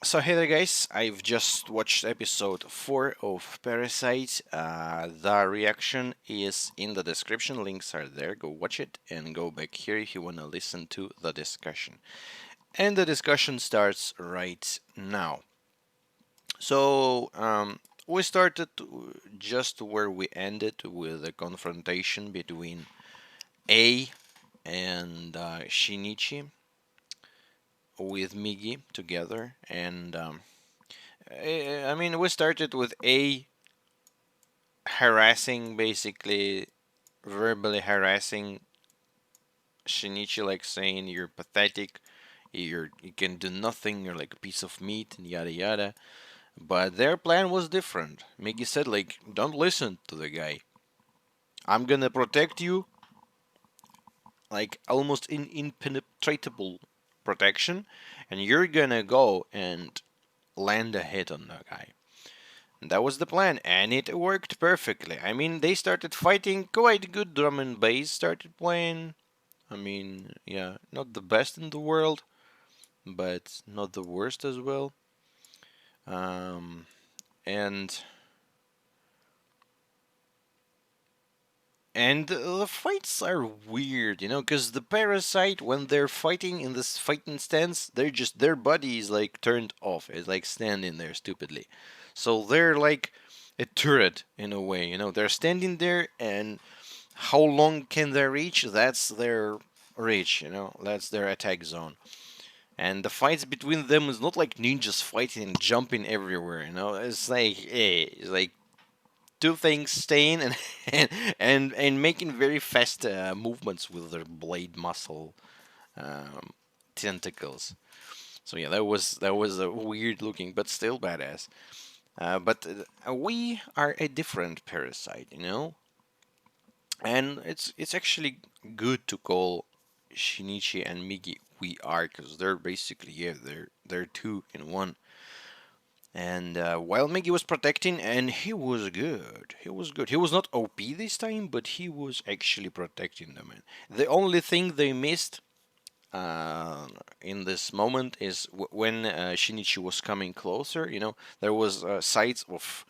So hey there guys, I've just watched episode 4 of Parasyte. The reaction is in the description, links are there, go watch it and go back here if you want to listen to the discussion. And the discussion starts right now. So we started just where we ended with a confrontation between A and Shinichi with Migi together and I mean, we started with A harassing, basically verbally harassing Shinichi, like saying you're pathetic, you can do nothing, you're like a piece of meat, and yada yada. But their plan was different. Migi said like, don't listen to the guy. I'm gonna protect you, like almost in impenetrable protection, and you're gonna go and land a hit on the guy. That was the plan, and it worked perfectly. I mean, they started fighting, quite good drum and bass started playing. I mean, yeah, not the best in the world, but not the worst as well. Um, and and the fights are weird, because the Parasyte, when they're fighting in this fighting stance, they're just their body is like turned off. It's like standing there stupidly. So they're like a turret in a way, They're standing there, and how long can they reach? That's their reach, That's their attack zone. And the fights between them is not like ninjas fighting and jumping everywhere, It's like, it's like two things staying and and making very fast movements with their blade muscle um, tentacles. So yeah, that was a weird looking, but still badass. But we are a different parasite, and it's actually good to call Shinichi and Migi we are, because they're basically, yeah, they're two in one. And while Migi was protecting, and he was good, he was not OP this time, but he was actually protecting them. And the only thing they missed uh, in this moment is when Shinichi was coming closer. There was sights of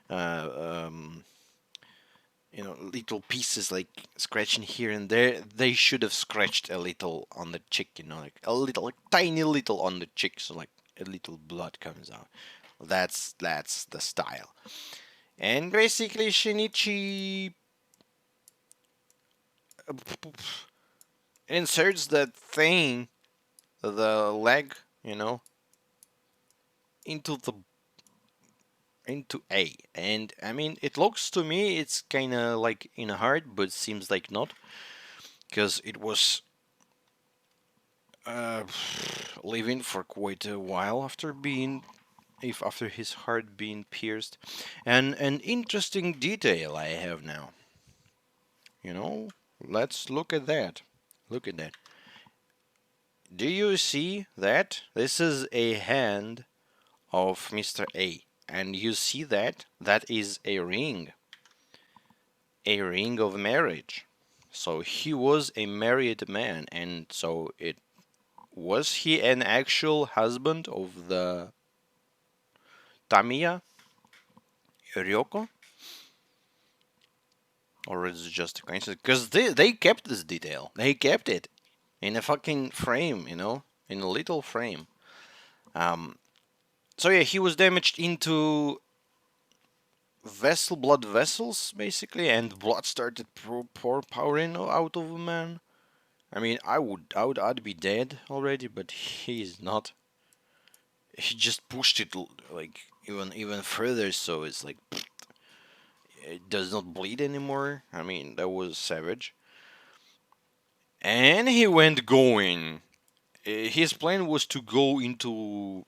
uh, um, little pieces like scratching here and there. They should have scratched a little on the cheek, like a little, like tiny little on the cheek, so like a little blood comes out. That's the style. And basically, Shinichi inserts that thing, the leg, into the into A, and I mean, it looks to me it's kind of like in a heart, but seems like not, because it was uh, living for quite a while after being, if after his heart being pierced. And an interesting detail I have now, you know let's look at that. Look at that. Do you see that this is a hand of Mr. A, and you see that that is a ring of marriage. So he was a married man, and so it was he an actual husband of the Tamiya Ryoko, or is it just a coincidence? Because they kept this detail. They kept it in a fucking frame, in a little frame. Um. So yeah, he was damaged into blood vessels, basically, and blood started pouring out of a man. I mean, I'd be dead already, but he's not. He just pushed it like even further, so it's like it does not bleed anymore. I mean, that was savage. And he went going. His plan was to go into.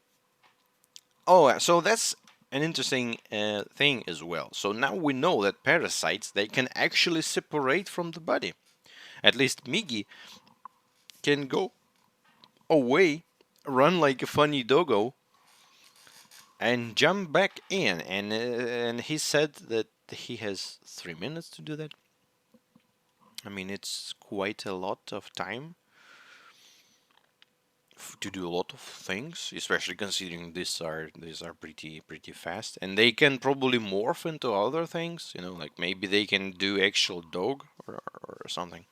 Oh, so that's an interesting thing as well. So now we know that parasites, they can actually separate from the body. At least Migi can go away, run like a funny doggo, and jump back in. And he said that he has 3 minutes to do that. I mean, it's quite a lot of time to do a lot of things, especially considering these are pretty fast, and they can probably morph into other things. Like maybe they can do actual dog or something.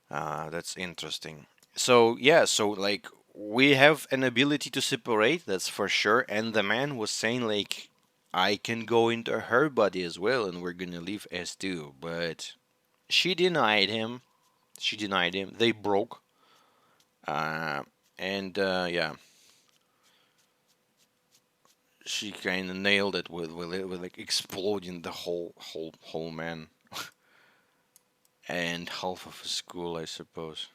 That's interesting. So yeah, so like we have an ability to separate, that's for sure. And the man was saying like, I can go into her body as well, and we're gonna leave as two. But she denied him. She denied him. They broke. Uh, and yeah, she kind of nailed it with like exploding the whole man and half of his school, I suppose.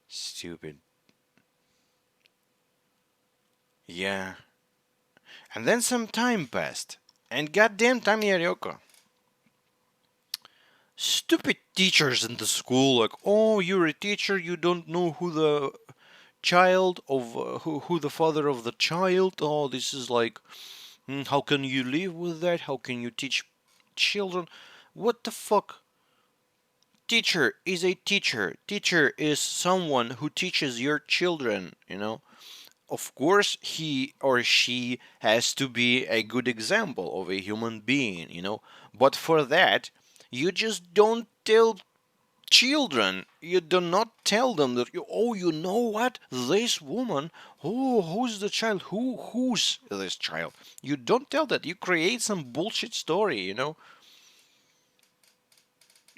Stupid. Yeah. And then some time passed, and goddamn Tamiya Ryoko. Stupid teachers in the school, like, oh, you're a teacher, you don't know who the child of who the father of the child. Oh, this is like, how can you live with that? How can you teach children? What the fuck? Teacher is a teacher. Teacher is someone who teaches your children. Of course, he or she has to be a good example of a human being. But for that, you just don't tell children. You do not tell them that you know what? This woman, who's the child? Who's this child? You don't tell that. You create some bullshit story.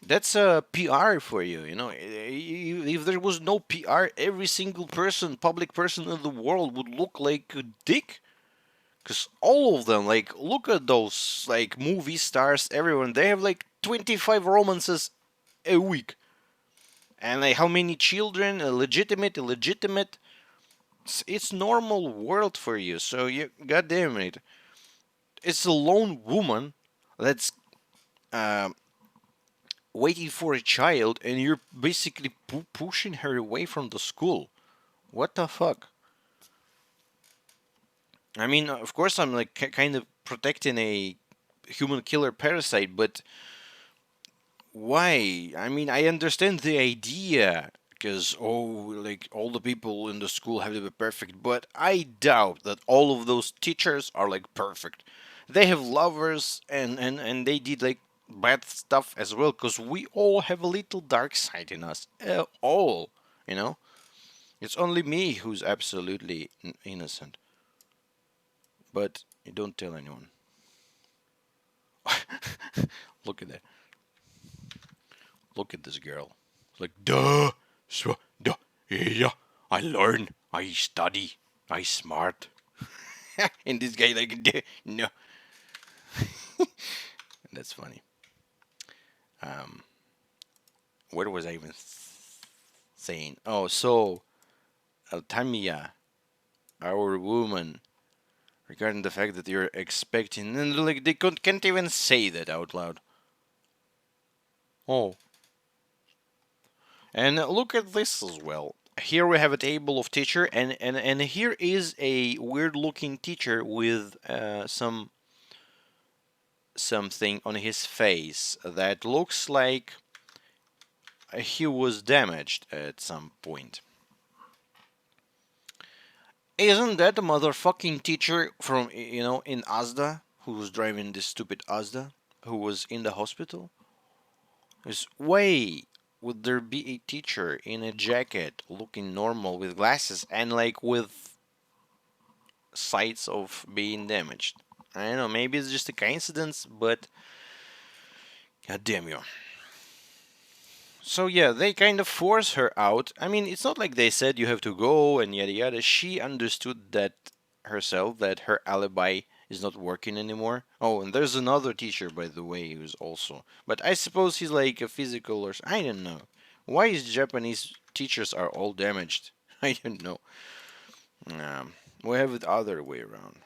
That's a PR for you. If there was no PR, every single public person in the world would look like a dick. Because all of them, like, look at those, like, movie stars, everyone, they have, like, 25 romances a week. And, like, how many children, legitimate, illegitimate. It's normal world for you, so you, goddamn it. It's a lone woman that's uh, waiting for a child, and you're basically pushing her away from the school. What the fuck? I mean, of course, I'm like kind of protecting a human killer parasite, but why? I mean, I understand the idea because like all the people in the school have to be perfect, but I doubt that all of those teachers are like perfect. They have lovers and they did like bad stuff as well because we all have a little dark side in us. All, you know? It's only me who's absolutely innocent. But you don't tell anyone. Look at that. Look at this girl. Like, duh, duh, yeah, I learn, I study, I smart. And this guy like, duh, no. That's funny. Um, what was I even saying? Oh, so Tamiya, our woman, regarding the fact that you're expecting, and like they can't even say that out loud. Oh, and look at this as well. Here we have a table of teacher, and here is a weird looking teacher with something on his face that looks like he was damaged at some point. Isn't that the motherfucking teacher from in Asda who was driving this stupid Asda who was in the hospital? Is way would there be a teacher in a jacket looking normal with glasses and like with sights of being damaged? I don't know, maybe it's just a coincidence, but god damn you. So yeah, they kind of force her out. I mean, it's not like they said you have to go and yada yada. She understood that herself, that her alibi is not working anymore. Oh, and there's another teacher, by the way, who's also. But I suppose he's like a physical or I don't know. Why is Japanese teachers are all damaged? I don't know. We have it other way around.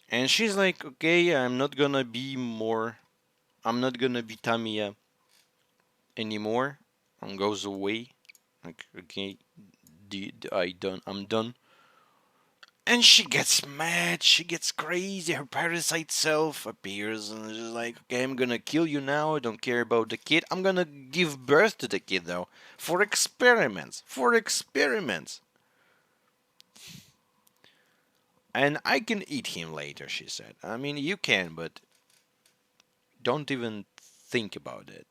And she's like, okay, I'm not gonna be more. I'm not gonna be Tamiya anymore, and goes away. Like, okay, I'm done. And she gets mad, she gets crazy, her parasite self appears and is just like, okay, I'm gonna kill you now, I don't care about the kid. I'm gonna give birth to the kid though. For experiments. For experiments. And I can eat him later, she said. I mean, you can, but don't even think about it.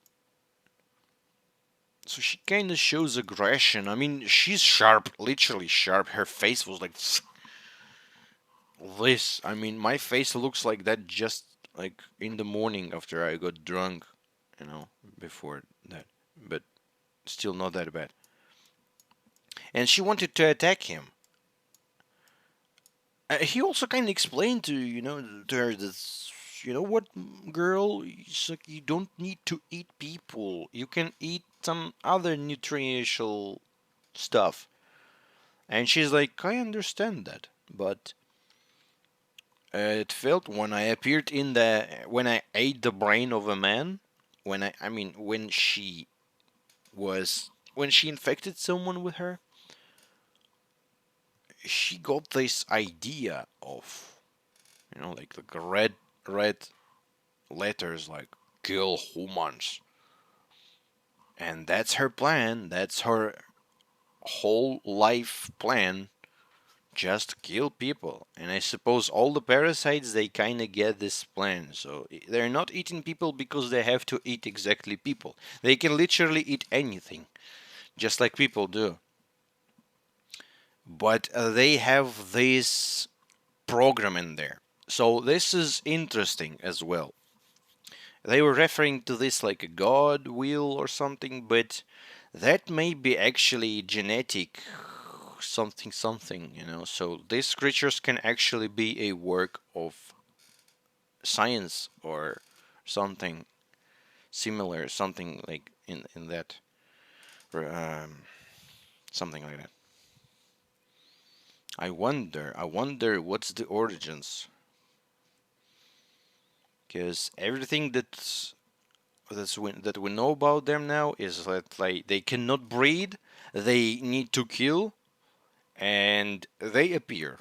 So she kind of shows aggression. I mean, she's sharp, literally sharp. Her face was like this. I mean, my face looks like that just like in the morning after I got drunk, you know, before that. But still not that bad. And she wanted to attack him. He also kind of explained to her this, you know what, girl, it's like you don't need to eat people. You can eat some other nutritional stuff. And she's like, I understand that, but it felt when I appeared when I ate the brain of a man, I mean, when she infected someone with her, she got this idea of, like red letters, like kill humans. And that's her plan. That's her whole life plan. Just kill people. And I suppose all the parasites, they kind of get this plan. So they're not eating people because they have to eat exactly people. They can literally eat anything, just like people do. But they have this program in there. So this is interesting as well. They were referring to this like a god will or something, but that may be actually genetic something something, so these creatures can actually be a work of science or something similar, something like in that, um, something like that. I wonder what's the origins, because everything that we know about them now is that like they cannot breed, they need to kill, and they appear,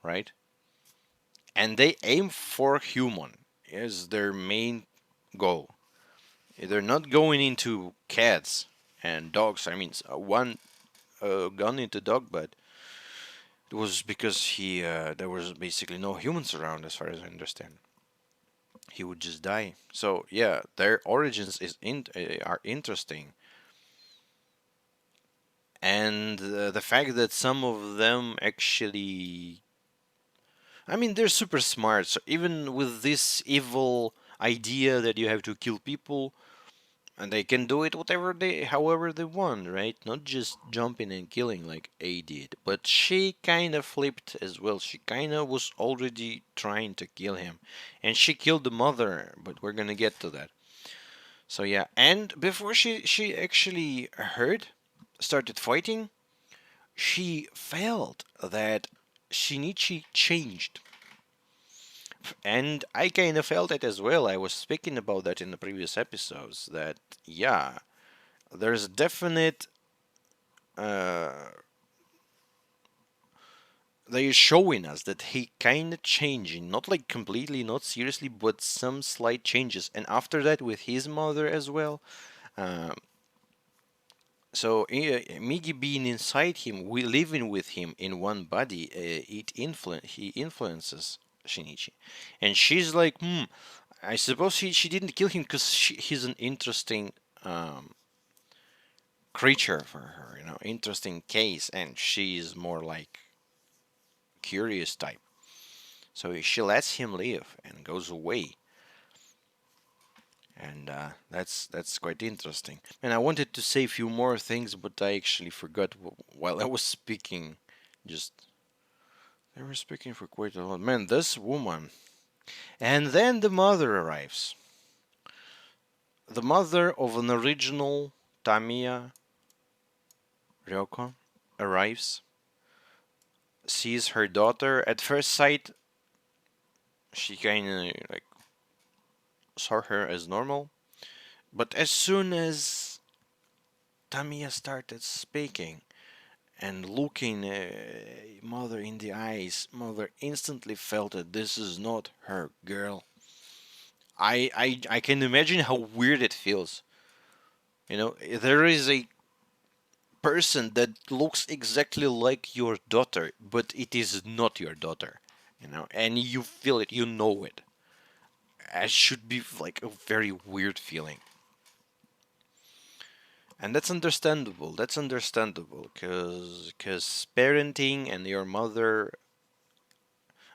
right? And they aim for human is their main goal. They're not going into cats and dogs. I mean, one gone into dog, but it was because he there was basically no humans around, as far as I understand. He would just die. So yeah, their origins are interesting, and the fact that some of them actually, I mean, they're super smart. So even with this evil idea that you have to kill people, and they can do it however they want, right? Not just jumping and killing like A did. But she kind of flipped as well. She kind of was already trying to kill him, and she killed the mother. But we're gonna get to that. So yeah, and before she actually started fighting, she felt that Shinichi changed. And I kind of felt it as well. I was speaking about that in the previous episodes. That yeah, there's a definite uh, they're showing us that he kind of changing, not like completely, not seriously, but some slight changes. And after that, with his mother as well. Um, so Migi being inside him, we living with him in one body, he influences Shinichi, and she's like, I suppose she didn't kill him because he's an interesting um, creature for her, interesting case, and she's more like curious type. So she lets him live and goes away, and that's quite interesting. And I wanted to say a few more things, but I actually forgot while I was speaking. Just they were speaking for quite a lot. Man, this woman. And then the mother arrives. The mother of an original Tamiya Ryoko arrives, sees her daughter. At first sight, she kind of like saw her as normal, but as soon as Tamiya started speaking, and looking mother in the eyes, mother instantly felt that this is not her girl. I can imagine how weird it feels. You know, there is a person that looks exactly like your daughter, but it is not your daughter. You know, and you feel it, you know it. It should be like a very weird feeling. And that's understandable. That's understandable because parenting and your mother,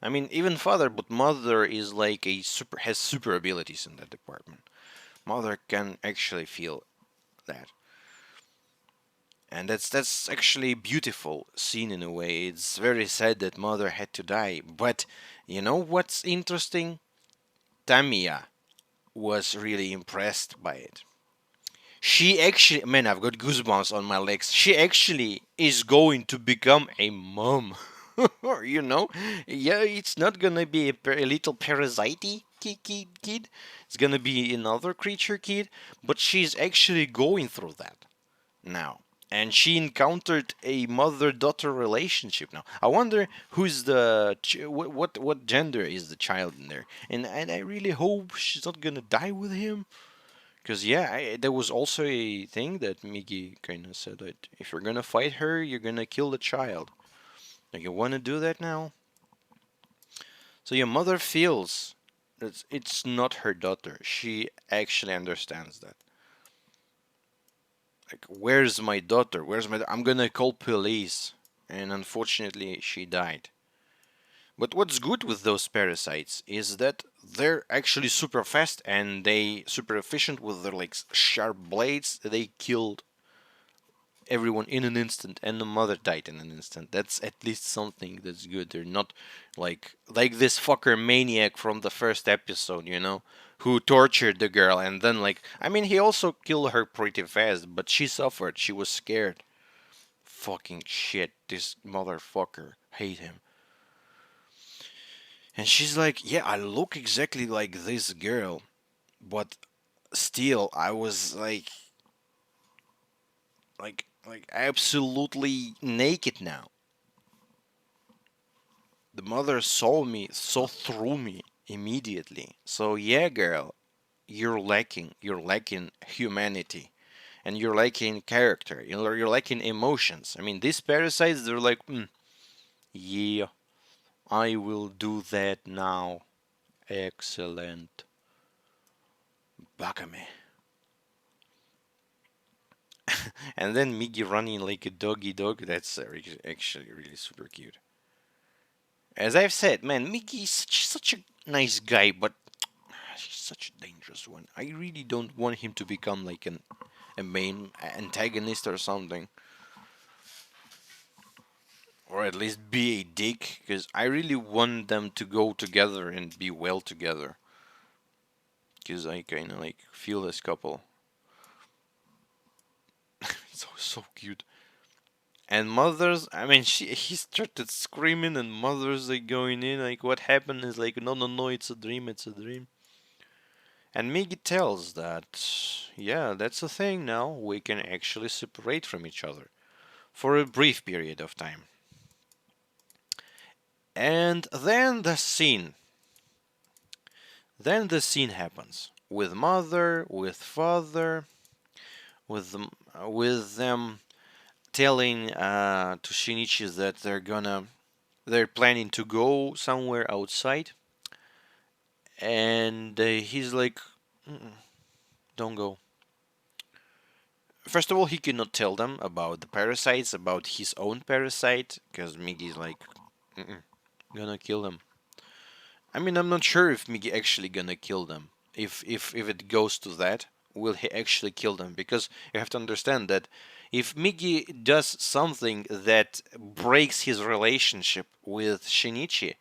I mean, even father, but mother is like a super has super abilities in that department. Mother can actually feel that, and that's actually beautiful scene in a way. It's very sad that mother had to die, but you know what's interesting? Tamiya was really impressed by it. She actually, man, I've got goosebumps on my legs. She actually is going to become a mom. You know, yeah, it's not gonna be a little parasite kid. It's gonna be another creature kid, but she's actually going through that now. And she encountered a mother-daughter relationship now. I wonder who's what gender is the child in there, and I really hope she's not gonna die with him. Because yeah, there was also a thing that Migi kind of said that if you're gonna fight her, you're gonna kill the child. Like you want to do that now? So your mother feels that it's not her daughter. She actually understands that. Like, where's my daughter? Where's my? I'm gonna call police. And unfortunately, she died. But what's good with those parasites is that they're actually super fast and they super efficient with their like sharp blades. They kill everyone in an instant, and the mother died in an instant. That's at least something that's good. They're not like this fucker maniac from the first episode, you know, who tortured the girl and then like I mean he also killed her pretty fast, but she suffered. She was scared. Fucking shit, this motherfucker. Hate him. And she's like, yeah, I look exactly like this girl, but still I was like absolutely naked now. The mother saw through me immediately. So yeah, girl, you're lacking humanity, and you're lacking character. You're lacking emotions. I mean, these parasites, they're like, yeah, I will do that now. Excellent, Bakame. And then Migi running like a doggy dog. That's actually really super cute. As I've said, man, Migi is such a nice guy, but he's such a dangerous one. I really don't want him to become like a main antagonist or something, or at least be a dick, because I really want them to go together and be well together. Because I kind of like feel this couple. So cute. And mothers, I mean, he started screaming, and mothers like going in, like what happened is like, no, no, no, it's a dream, it's a dream. And Migi tells that, yeah, that's a thing now. We can actually separate from each other for a brief period of time. And then the scene happens with mother, with father, with them telling to Shinichi that they're planning to go somewhere outside, and he's like, "Mm-mm, don't go." First of all, he cannot tell them about the parasites, about his own parasite, because Migi's like, "Mm-mm, gonna kill them." I mean, I'm not sure if Migi actually gonna kill them. If it goes to that, will he actually kill them? Because you have to understand that if Migi does something that breaks his relationship with Shinichi,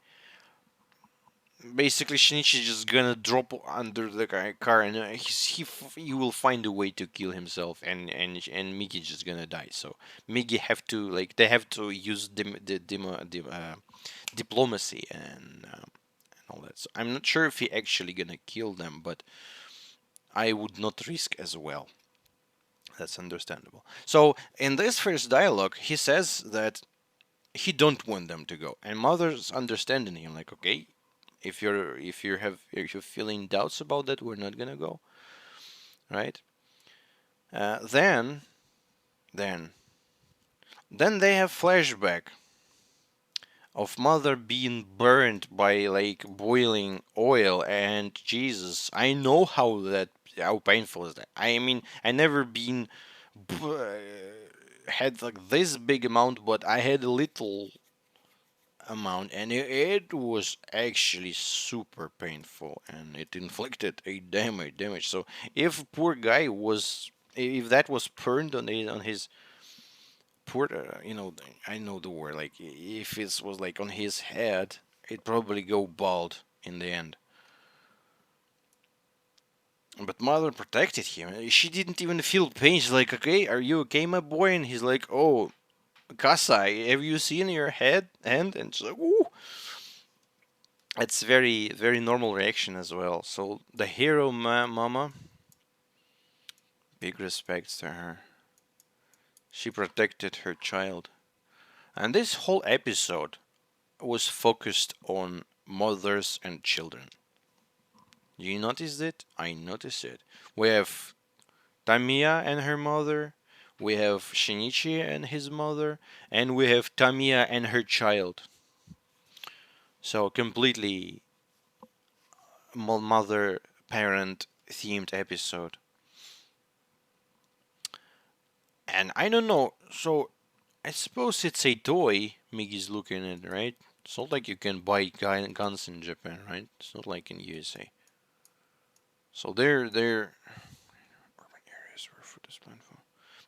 basically Shinichi is just gonna drop under the car, and he will find a way to kill himself, and Migi just gonna die. So Migi have to like they have to use diplomacy and all that. So I'm not sure if he actually gonna kill them, but I would not risk as well. That's understandable. So in this first dialogue, he says that he don't want them to go, and mother's understanding him like, okay, if you're feeling doubts about that, we're not gonna go, right? Uh, then then then they have flashback of mother being burned by like boiling oil, and Jesus, I know how painful is that. I mean, I never been had like this big amount, but I had a little amount, and it was actually super painful, and it inflicted a damage. So if poor guy was, if that was burned on his poor, I know the word, like if it was like on his head, it probably go bald in the end. But mother protected him. She didn't even feel pain. She's like, "Okay, are you okay, my boy?" And he's like, "Oh, Kasai, have you seen your hand?" And she's like, "Ooh." It's very normal reaction as well. So the hero mama, big respects to her. She protected her child, and this whole episode was focused on mothers and children. You noticed it? I noticed it. We have Tamiya and her mother. We have Shinichi and his mother, and we have Tamiya and her child. So completely mother parent themed episode. And I don't know. So I suppose it's a toy Migi's looking at, right? It's not like you can buy guns in Japan, right? It's not like in USA. So they're urban areas where food is plentiful.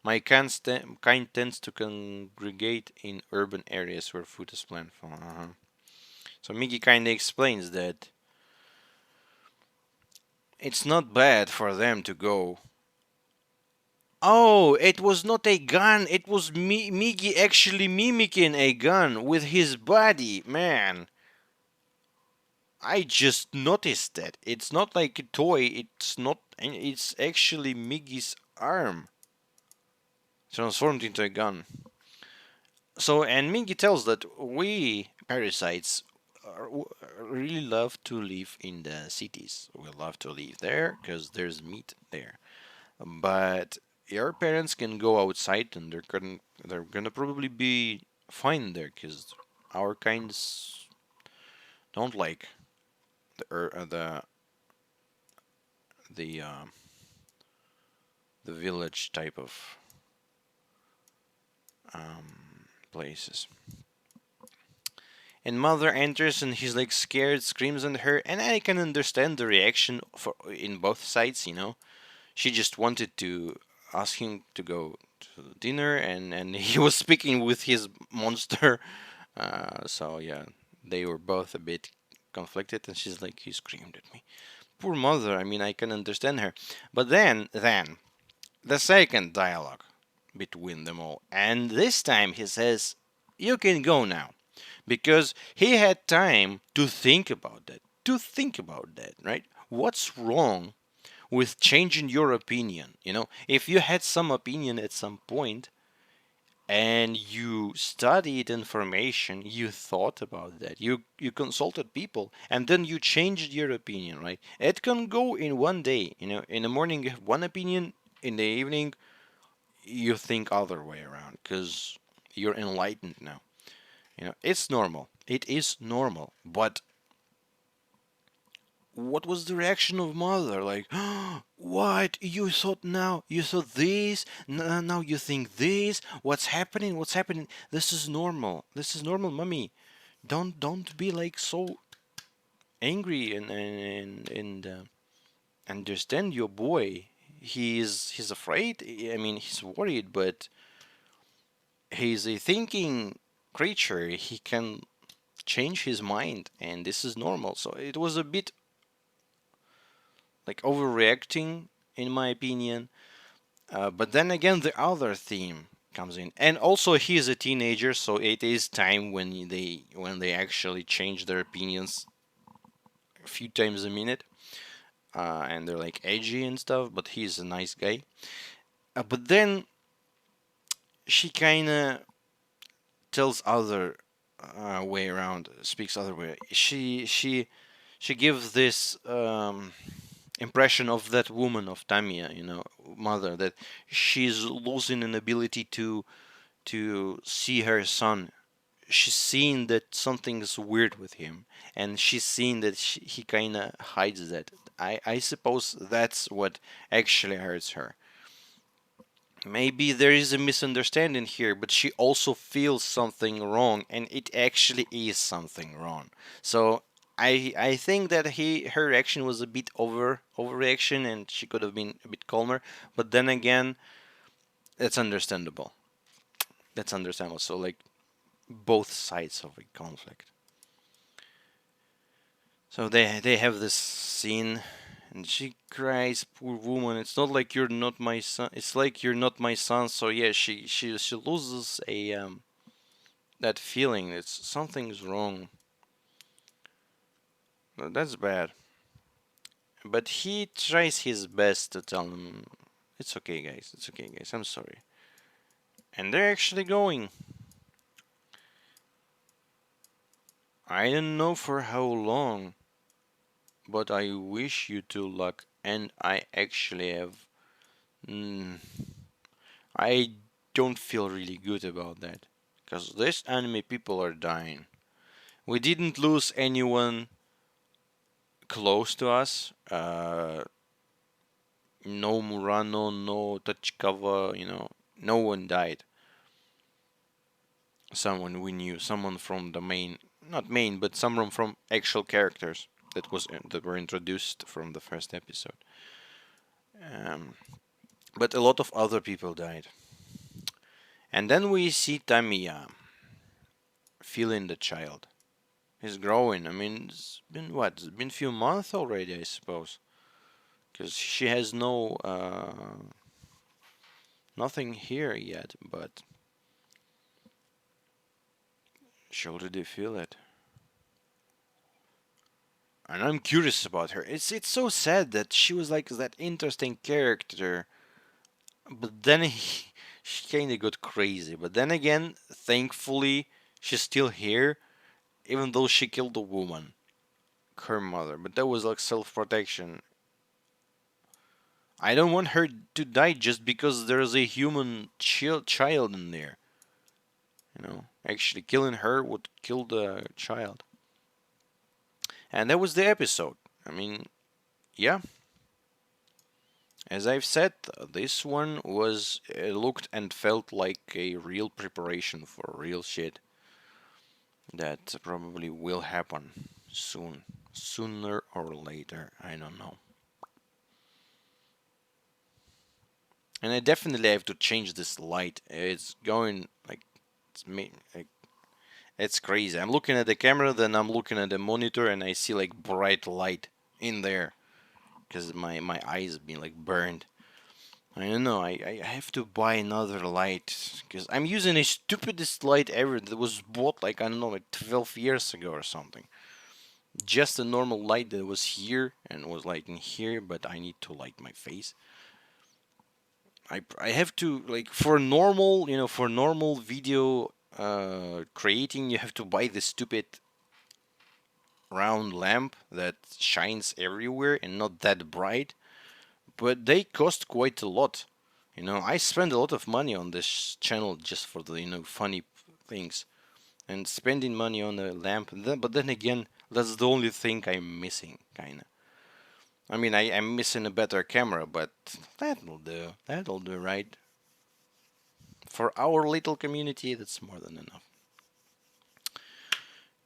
My kind tends to congregate in urban areas where food is plentiful. So Migi kind of explains that it's not bad for them to go. Oh, it was not a gun. It was Migi actually mimicking a gun with his body, man. I just noticed that. It's not like a toy. It's not. It's actually Migi's arm transformed into a gun. So, and Migi tells that we parasites really love to live in the cities. We love to live there because there's meat there. But your parents can go outside, and they're gonna probably be fine there because our kinds don't like the the uh, the village type of places. And mother enters, and he's like scared, screams at her, and I can understand the reaction for in both sides. She just wanted to ask him to go to dinner, and he was speaking with his monster. So yeah, they were both a bit conflicted, and she's like, he screamed at me. Poor mother. I mean, I can understand her. But then the second dialogue between them all, and this time he says, "You can go now," because he had time to think about that. To think about that, right? What's wrong with changing your opinion? If you had some opinion at some point and you studied information, you thought about that, you consulted people, and then you changed your opinion, right? It can go in one day. In the morning you have one opinion, in the evening you think other way around because you're enlightened now. It's normal. It is normal. But what was the reaction of mother? Like, what? You thought now? You thought this? Now you think this? What's happening? What's happening? This is normal. This is normal, mommy. Don't be like so angry and understand your boy. He's afraid. I mean, he's worried, but he's a thinking creature. He can change his mind, and this is normal. So it was a bit like overreacting, in my opinion. But then again, the other theme comes in, and also he is a teenager, so it is time when they actually change their opinions a few times a minute, and they're like edgy and stuff. But he's a nice guy. But then she kind of tells other way around, speaks other way. She gives this impression of that woman of Tamia, mother, that she's losing an ability to see her son. She's seen that something's weird with him, and she's seen that he kind of hides that. I suppose that's what actually hurts her. Maybe there is a misunderstanding here, but she also feels something wrong, and it actually is something wrong. So I think that her reaction was a bit overreaction, and she could have been a bit calmer. But then again, that's understandable. That's understandable. So like both sides of a conflict. So they have this scene, and she cries, "Poor woman! It's not like you're not my son. It's like you're not my son." So yeah, she loses a that feeling. It's something's wrong. That's bad. But he tries his best to tell them, "It's okay, guys. It's okay, guys. I'm sorry." And they're actually going. I don't know for how long, but I wish you two luck. And I actually have. Mm, I don't feel really good about that. Because this anime people are dying. We didn't lose anyone close to us. No Murano, no Tachikawa, no one died. Someone we knew, someone from the main, not main, but someone from actual characters that were introduced from the first episode. Um, but a lot of other people died. And then we see Tamiya feeling the child. He's growing. I mean, it's been what? It's been a few months already, I suppose. Because she has nothing here yet, but she already feel it. And I'm curious about her. It's so sad that she was like that interesting character, but then she kind of got crazy. But then again, thankfully, she's still here, even though she killed a woman, her mother. But that was like self-protection. I don't want her to die just because there's a human child in there. Actually killing her would kill the child. And that was the episode. I mean, yeah. As I've said, this one was looked and felt like a real preparation for real shit that probably will happen soon, sooner or later. I don't know. And I definitely have to change this light. It's going like it's crazy. I'm looking at the camera, then I'm looking at the monitor, and I see like bright light in there because my eyes been like burned. I don't know. I have to buy another light because I'm using a stupidest light ever that was bought like I don't know like 12 years ago or something. Just a normal light that was here and was lighting here, but I need to light my face. I have to like for normal video creating, you have to buy this stupid round lamp that shines everywhere and not that bright, but they cost quite a lot. I spend a lot of money on this channel just for the funny things, and spending money on a lamp. But then again, that's the only thing I'm missing, kinda. I mean, I'm missing a better camera, but that'll do. That'll do, right? For our little community, that's more than enough.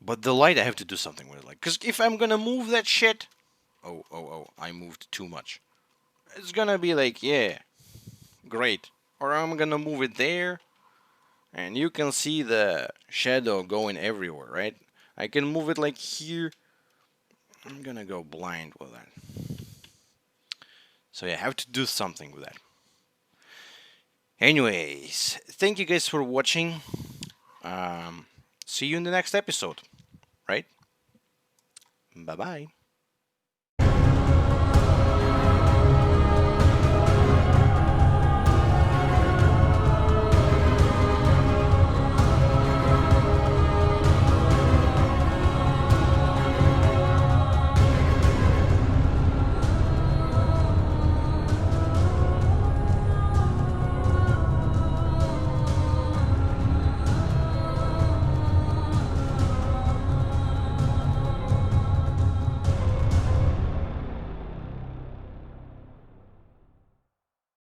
But the light, I have to do something with it, like, cause if I'm gonna move that shit, oh, I moved too much. It's gonna be like, yeah, great. Or I'm gonna move it there, and you can see the shadow going everywhere, right? I can move it like here. I'm gonna go blind with that. So yeah, I have to do something with that. Anyways, thank you guys for watching. See you in the next episode, right? Bye bye.